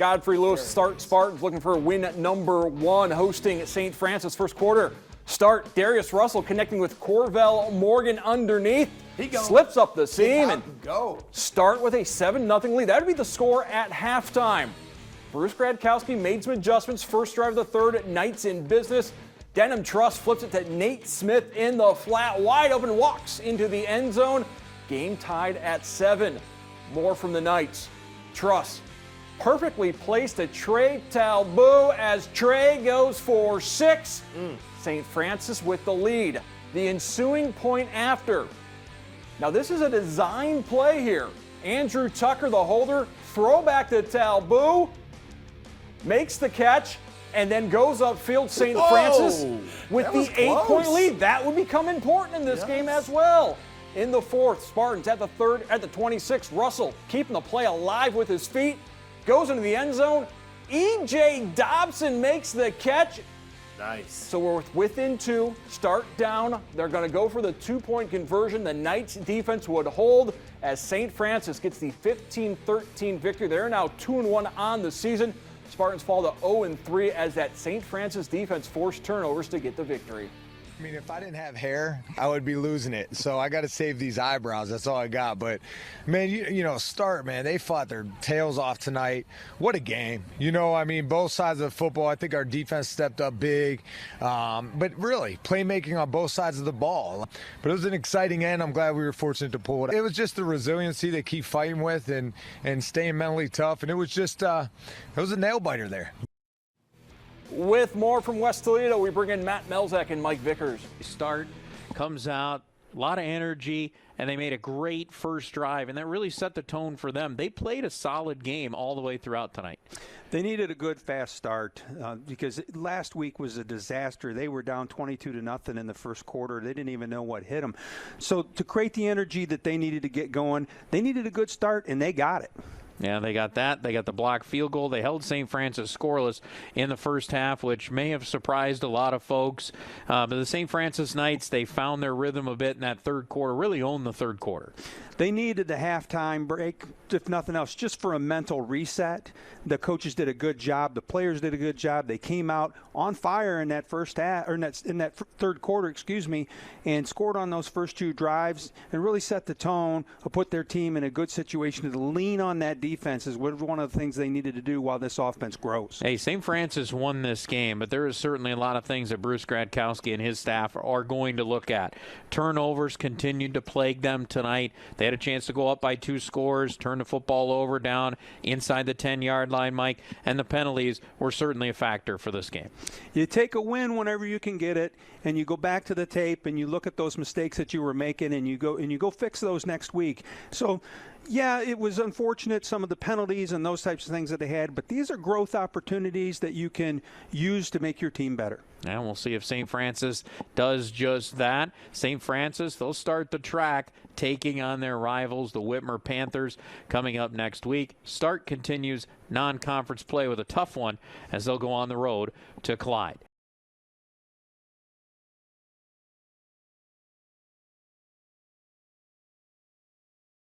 Godfrey Lewis start Spartans looking for win number 1, hosting St. Francis. First quarter start, Darius Russell connecting with Corvell Morgan underneath. He slips up the seam and start with a 7-0 lead. That would be the score at halftime. Bruce Gradkowski made some adjustments. First drive of the third, Knights in business. Denham Truss flips it to Nate Smith in the flat, wide open, walks into the end zone. Game tied at 7. More from the Knights. Truss perfectly placed to Trey Talbot as Trey goes for 6. St. Francis with the lead. The ensuing point after. Now this is a design play here. Andrew Tucker, the holder, throwback to Talbot, makes the catch, and then goes upfield. St. Francis with the 8-point lead. That would become important in this game as well. In the fourth, Spartans at the 26. Russell keeping the play alive with his feet. Goes into the end zone. E.J. Dobson makes the catch. Nice. So we're within 2. Start down. They're going to go for the 2-point conversion. The Knights defense would hold as St. Francis gets the 15-13 victory. They're now 2-1 on the season. Spartans fall to 0-3 as that St. Francis defense forced turnovers to get the victory. I mean, if I didn't have hair, I would be losing it. So I got to save these eyebrows. That's all I got. But, man, you know, Start, man, they fought their tails off tonight. What a game. You know, I mean, both sides of the football, I think our defense stepped up big. But really, playmaking on both sides of the ball. But it was an exciting end. I'm glad we were fortunate to pull it. It was just the resiliency they keep fighting with and staying mentally tough. And it was just, it was a nail-biter there. With more from West Toledo, we bring in Matt Melzak and Mike Vickers. Start comes out, a lot of energy, and they made a great first drive, and that really set the tone for them. They played a solid game all the way throughout tonight. They needed a good fast start because last week was a disaster. They were down 22-0 in the first quarter. They didn't even know what hit them. So to create the energy that they needed to get going, they needed a good start, and they got it. Yeah, they got that. They got the blocked field goal. They held St. Francis scoreless in the first half, which may have surprised a lot of folks. But the St. Francis Knights, they found their rhythm a bit in that third quarter, really owned the third quarter. They needed the halftime break, if nothing else, just for a mental reset. The coaches did a good job. The players did a good job. They came out on fire in that first half, or in that third quarter, and scored on those first 2 drives and really set the tone, put their team in a good situation to lean on that defense is one of the things they needed to do while this offense grows. Hey, St. Francis won this game, but there is certainly a lot of things that Bruce Gradkowski and his staff are going to look at. Turnovers continued to plague them tonight. They had a chance to go up by 2 scores, turn the football over down inside the 10-yard line, Mike, and the penalties were certainly a factor for this game. You take a win whenever you can get it, and you go back to the tape and you look at those mistakes that you were making, and you go fix those next week. So, yeah, it was unfortunate, some of the penalties and those types of things that they had, but these are growth opportunities that you can use to make your team better. And we'll see if St. Francis does just that. St. Francis, they'll start the track taking on their rivals, the Whitmer Panthers, coming up next week. Start continues non-conference play with a tough one as they'll go on the road to Clyde.